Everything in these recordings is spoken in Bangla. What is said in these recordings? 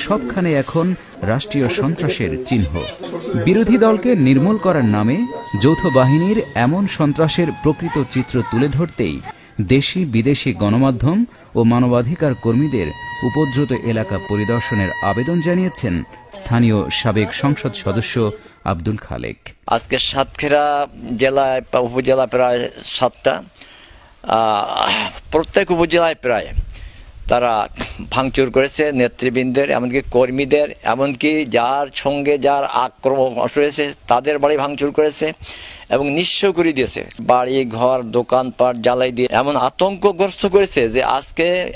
সবখানে এখন রাষ্ট্রীয় সন্ত্রাসের চিহ্ন। বিরোধী দলকে নির্মূল করার নামে যৌথ বাহিনীর এমন সন্ত্রাসের প্রকৃত চিত্র তুলে ধরতেই দেশি বিদেশি গণমাধ্যম ও মানবাধিকার কর্মীদের উপদ্রুত এলাকা পরিদর্শনের আবেদন জানিয়েছেন স্থানীয় সাবেক সংসদ সদস্য আব্দুল খালেক। আজকে সাতক্ষীরা জেলায় উপজেলা প্রায় 7টা, প্রত্যেক উপজেলায় প্রায় তারা ভাঙচুর করেছে নেতৃবৃন্দের, এমনকি কর্মীদের, এমনকি যার সঙ্গে যার আক্রমণ রয়েছে তাদের বাড়ি ভাঙচুর করেছে এবং নিঃস্ব করে দিয়েছে। বাড়ি ঘর দোকানপাট জ্বালাই দিয়ে এমন আতঙ্কগ্রস্ত করেছে যে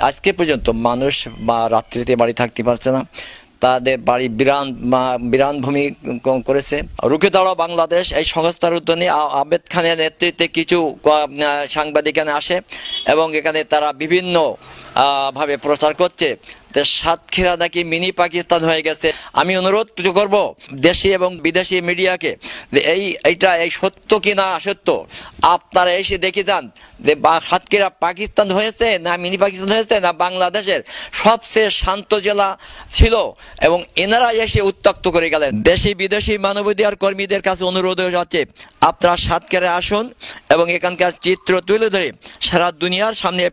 আজকে পর্যন্ত মানুষ বা রাত্রিতে বাড়ি থাকতে পারছে না। তাদের বাড়ি বিরান ভূমি করেছে। রুখে দাঁড়াও বাংলাদেশ এই সংস্থার উদ্যোগে আবেদ খানের নেতৃত্বে কিছু সাংবাদিক এখানে আসে এবং এখানে তারা বিভিন্ন ভাবে প্রচার করছে যে সাতক্ষীরা নাকি মিনি পাকিস্তান হয়ে গেছে। আমি অনুরোধ করব দেশি এবং বিদেশি মিডিয়াকে যে এই সত্য কি না সত্য আপনারা এসে দেখে যান যে সাতক্ষীরা পাকিস্তান হয়েছে না মিনি পাকিস্তান হয়েছে না বাংলাদেশের সবচেয়ে শান্ত জেলা ছিল এবং এনারা এসে উত্তক্ত করে গেলেন। দেশি বিদেশি মানবাধিকার কর্মীদের কাছে অনুরোধ হয়ে যাচ্ছে আপনারা সাতক্ষীরা আসুন এবং এখানকার চিত্র তুলে ধরে সারা দুনিয়ার সামনে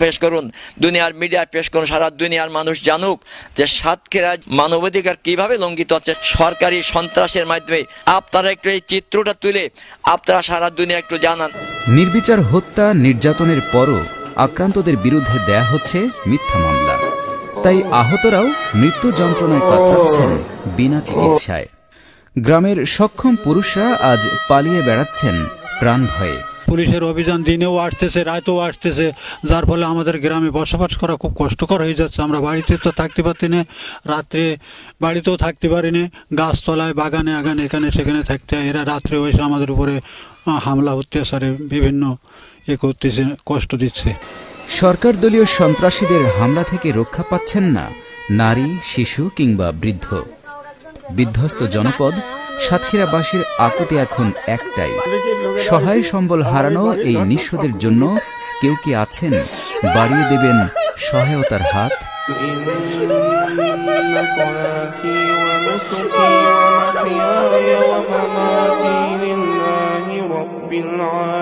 পেশ করুন, দুনিয়ার মিডিয়ায় পেশ করুন, সারা দুনিয়ার মানুষ জানুক যে সাতক্ষীরা মানবাধিকার কিভাবে লঙ্ঘিত হচ্ছে সরকারি সন্ত্রাসের মাধ্যমে। আপনারা একটু এই চিত্রটা তুলে আপনারা সারা দুনিয়া একটু জানান। নির্বিচার হত্যা নির্যাতনের পরও আক্রান্তদের বিরুদ্ধে দেয়া হচ্ছে মিথ্যা মামলা, তাই আহতরাও মৃত্যু যন্ত্রণায় কাতরাচ্ছেন বিনা চিকিৎসায়। গ্রামের সক্ষম পুরুষরা আজ পালিয়ে বেড়াচ্ছেন প্রাণ ভয়ে। পুলিশের অভিযান দিনেও আসতেছে রাতেও আসতেছে, যার ফলে আমাদের গ্রামে বসবাস করা খুব কষ্টকর হয়ে যাচ্ছে। আমরা বাড়িতে তো থাকতে পারছি না, রাত্রে বাড়িতেও থাকতে পারি না, গাছতলায় বাগানে আগানে এখানে সেখানে থাকতে হয়। এরা রাত্রে এসে আমাদের উপরে হামলা অত্যাচারে বিভিন্ন করতেছে, কষ্ট দিচ্ছে। সরকার দলীয় সন্ত্রাসীদের হামলা থেকে রক্ষা পাচ্ছেন না নারী, শিশু কিংবা বৃদ্ধ। বিধ্বস্ত জনপদ সাতক্ষীরাবাসীর আকুতি এখন একটাই, সহায় সম্বল হারানো এই নিঃস্বদের জন্য কেউ কি আছেন বাড়িয়ে দেবেন সহায়তার হাত?